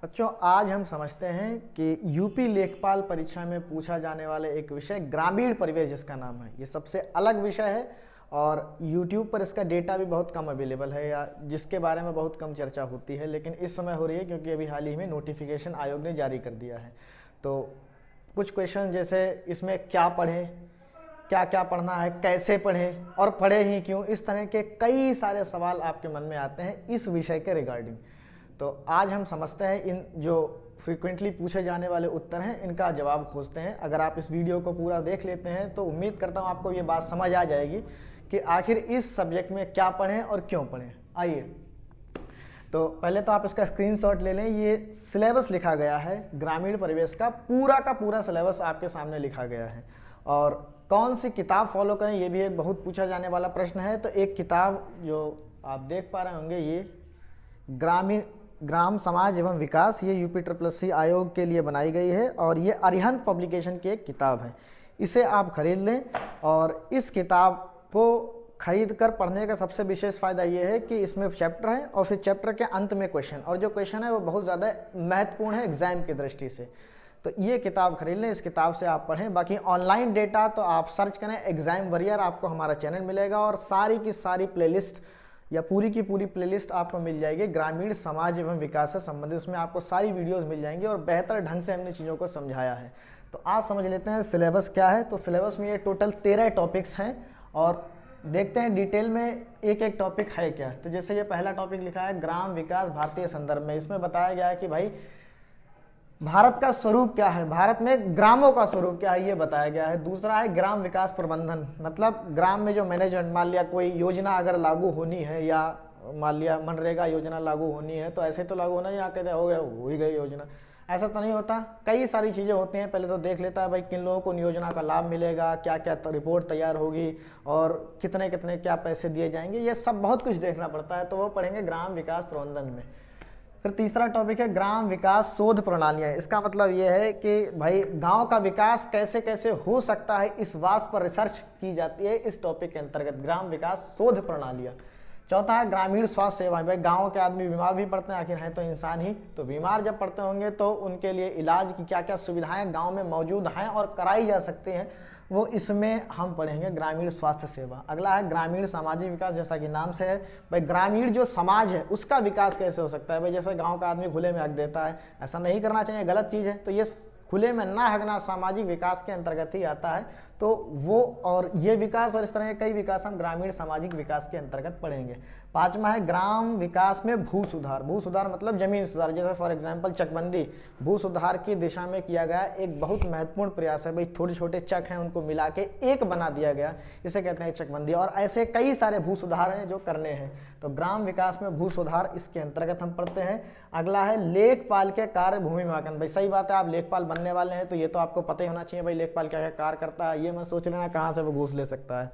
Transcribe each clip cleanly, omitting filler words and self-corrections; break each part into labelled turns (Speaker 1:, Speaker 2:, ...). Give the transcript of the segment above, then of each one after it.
Speaker 1: बच्चों, आज हम समझते हैं कि यूपी लेखपाल परीक्षा में पूछा जाने वाले एक विषय ग्रामीण परिवेश जिसका नाम है, ये सबसे अलग विषय है और YouTube पर इसका डेटा भी बहुत कम अवेलेबल है या जिसके बारे में बहुत कम चर्चा होती है, लेकिन इस समय हो रही है क्योंकि अभी हाल ही में नोटिफिकेशन आयोग ने जारी कर दिया है। तो कुछ क्वेश्चन जैसे इसमें क्या पढ़ें, क्या क्या पढ़ना है, कैसे पढ़ें और पढ़े ही क्यों, इस तरह के कई सारे सवाल आपके मन में आते हैं इस विषय के रिगार्डिंग। तो आज हम समझते हैं इन जो फ्रीक्वेंटली पूछे जाने वाले उत्तर हैं इनका जवाब खोजते हैं। अगर आप इस वीडियो को पूरा देख लेते हैं तो उम्मीद करता हूँ आपको ये बात समझ आ जाएगी कि आखिर इस सब्जेक्ट में क्या पढ़ें और क्यों पढ़ें। आइए, तो पहले तो आप इसका स्क्रीनशॉट ले लें। ये सिलेबस लिखा गया है ग्रामीण परिवेश का पूरा सिलेबस आपके सामने लिखा गया है। और कौन सी किताब फॉलो करें ये भी एक बहुत पूछा जाने वाला प्रश्न है। तो एक किताब जो आप देख पा रहे होंगे, ये ग्राम समाज एवं विकास, ये UPSSC आयोग के लिए बनाई गई है और ये अरिहंत पब्लिकेशन की एक किताब है। इसे आप खरीद लें और इस किताब को खरीद कर पढ़ने का सबसे विशेष फ़ायदा ये है कि इसमें चैप्टर है और फिर चैप्टर के अंत में क्वेश्चन, और जो क्वेश्चन है वो बहुत ज़्यादा महत्वपूर्ण है एग्जाम की दृष्टि से। तो ये किताब खरीद लें, इस किताब से आप पढ़ें। बाकी ऑनलाइन डेटा तो आप सर्च करें एग्जाम वॉरियर, आपको हमारा चैनल मिलेगा और सारी की सारी प्लेलिस्ट या पूरी की पूरी प्लेलिस्ट आपको मिल जाएगी ग्रामीण समाज एवं विकास से संबंधित। उसमें आपको सारी वीडियोस मिल जाएंगी और बेहतर ढंग से हमने चीज़ों को समझाया है। तो आज समझ लेते हैं सिलेबस क्या है। तो सिलेबस में ये टोटल 13 टॉपिक्स हैं और देखते हैं डिटेल में एक एक टॉपिक है क्या। तो जैसे ये पहला टॉपिक लिखा है ग्राम विकास भारतीय संदर्भ में, इसमें बताया गया है कि भाई भारत का स्वरूप क्या है, भारत में ग्रामों का स्वरूप क्या है ये बताया गया है। दूसरा है ग्राम विकास प्रबंधन, मतलब ग्राम में जो मैनेजमेंट, मान लिया कोई योजना अगर लागू होनी है या मान लिया मनरेगा योजना लागू होनी है तो ऐसे तो लागू होना, यहाँ कहते हो गया हो ही गई योजना, ऐसा तो नहीं होता। कई सारी चीज़ें होती हैं। पहले तो देख लेता है भाई किन लोगों को योजना का लाभ मिलेगा, क्या क्या रिपोर्ट तैयार होगी और कितने कितने क्या पैसे दिए जाएंगे, ये सब बहुत कुछ देखना पड़ता है। तो वो पढ़ेंगे ग्राम विकास प्रबंधन में। फिर तीसरा टॉपिक है ग्राम विकास शोध प्रणालियाँ। इसका मतलब ये है कि भाई गांव का विकास कैसे कैसे हो सकता है, इस बात पर रिसर्च की जाती है इस टॉपिक के अंतर्गत, ग्राम विकास शोध प्रणालियाँ। चौथा है ग्रामीण स्वास्थ्य सेवाएं। भाई गांव के आदमी बीमार भी पड़ते हैं, आखिर हैं तो इंसान ही, तो बीमार जब पड़ते होंगे तो उनके लिए इलाज की क्या क्या सुविधाएं गांव में मौजूद हैं और कराई जा सकती हैं, वो इसमें हम पढ़ेंगे ग्रामीण स्वास्थ्य सेवा। अगला है ग्रामीण सामाजिक विकास, जैसा कि नाम से है भाई ग्रामीण जो समाज है उसका विकास कैसे हो सकता है। भाई जैसे गांव का आदमी खुले में हक देता है, ऐसा नहीं करना चाहिए, गलत चीज़ है। तो ये खुले में ना हकना सामाजिक विकास के अंतर्गत ही आता है। तो वो और ये विकास और इस तरह के कई विकास हम ग्रामीण सामाजिक विकास के अंतर्गत पढ़ेंगे। पांचवा है ग्राम विकास में भू सुधार। भू सुधार मतलब जमीन सुधार, जैसे फॉर एग्जांपल चकबंदी भू सुधार की दिशा में किया गया एक बहुत महत्वपूर्ण प्रयास है। भाई छोटे छोटे चक हैं उनको मिला के एक बना दिया गया, इसे कहते हैं चकबंदी। और ऐसे कई सारे भू सुधार हैं जो करने हैं, तो ग्राम विकास में भू सुधार इसके अंतर्गत हम पढ़ते हैं। अगला है लेखपाल के कार्य भूमि मापन। भाई सही बात है, आप लेखपाल बनने वाले हैं तो ये तो आपको पता ही होना चाहिए भाई लेखपाल क्या क्या कार्य करता है। ये मत सोच लेना कहाँ से वो घूस ले सकता है।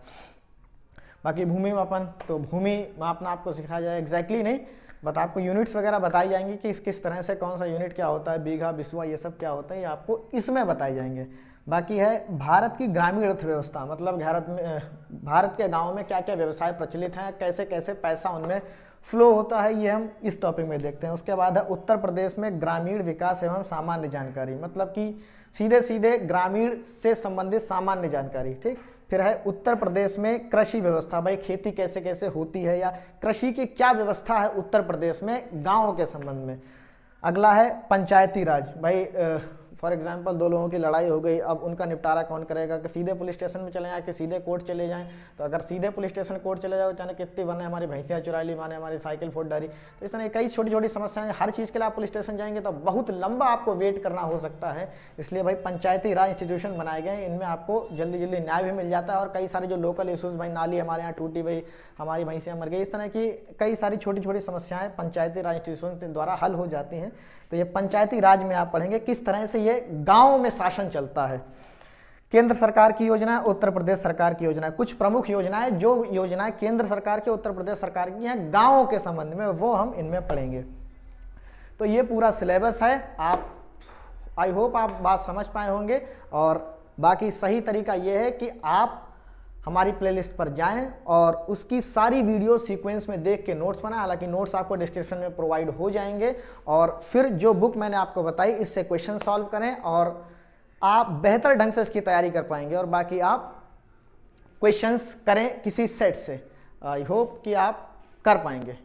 Speaker 1: बाकी भूमि मापन, तो भूमि मापना आपको सिखाया जाए, एग्जैक्टली नहीं बट आपको यूनिट्स वगैरह बताई जाएंगी कि किस तरह से कौन सा यूनिट क्या होता है, बीघा बिस्वा ये सब क्या होता है, ये आपको इसमें बताए जाएंगे। बाकी है भारत की ग्रामीण अर्थव्यवस्था, मतलब भारत के गाँव में क्या क्या व्यवसाय प्रचलित हैं, कैसे कैसे पैसा उनमें फ्लो होता है, ये हम इस टॉपिक में देखते हैं। उसके बाद है उत्तर प्रदेश में ग्रामीण विकास एवं सामान्य जानकारी, मतलब कि सीधे सीधे ग्रामीण से संबंधित सामान्य जानकारी, ठीक। फिर है उत्तर प्रदेश में कृषि व्यवस्था, भाई खेती कैसे कैसे होती है या कृषि की क्या व्यवस्था है उत्तर प्रदेश में गाँव के संबंध में। अगला है पंचायती राज। भाई फॉर एग्जांपल दो लोगों की लड़ाई हो गई, अब उनका निपटारा कौन करेगा, कि सीधे पुलिस स्टेशन में चले जाएं कि सीधे कोर्ट चले जाएं। तो अगर सीधे पुलिस स्टेशन कोर्ट चले जाओ, चाहे कितनी वरना हमारी भैंसियाँ चुरा ली, माने हमारी साइकिल फोड़ डाली, तो इस तरह कई छोटी छोटी समस्याएं, हर चीज़ के लिए आप पुलिस स्टेशन जाएंगे तो बहुत लंबा आपको वेट करना हो सकता है। इसलिए भाई पंचायती राज इंस्टीट्यूशन बनाए गए, इनमें आपको जल्दी जल्दी न्याय भी मिल जाता है। और कई सारे जो लोकल इशूज़, भाई नाली हमारे यहाँ टूटी, भाई हमारी भैंसियाँ मर गई, इस तरह की कई सारी छोटी छोटी समस्याएं पंचायती राज इंस्टीट्यूशन द्वारा हल हो जाती हैं। तो ये पंचायती राज में आप पढ़ेंगे किस तरह से ये गांव में शासन चलता है। केंद्र सरकार की योजना, उत्तर प्रदेश सरकार की योजना, कुछ प्रमुख योजनाएं, जो योजनाएं केंद्र सरकार की उत्तर प्रदेश सरकार की हैं गांवों के संबंध में, वो हम इनमें पढ़ेंगे। तो ये पूरा सिलेबस है। आप आई होप आप बात समझ पाए होंगे। और बाकी सही तरीका ये है कि आप हमारी प्लेलिस्ट पर जाएं और उसकी सारी वीडियो सीक्वेंस में देख के नोट्स बनाएं। हालांकि नोट्स आपको डिस्क्रिप्शन में प्रोवाइड हो जाएंगे, और फिर जो बुक मैंने आपको बताई इससे क्वेश्चन सॉल्व करें और आप बेहतर ढंग से इसकी तैयारी कर पाएंगे। और बाकी आप क्वेश्चंस करें किसी सेट से, आई होप कि आप कर पाएंगे।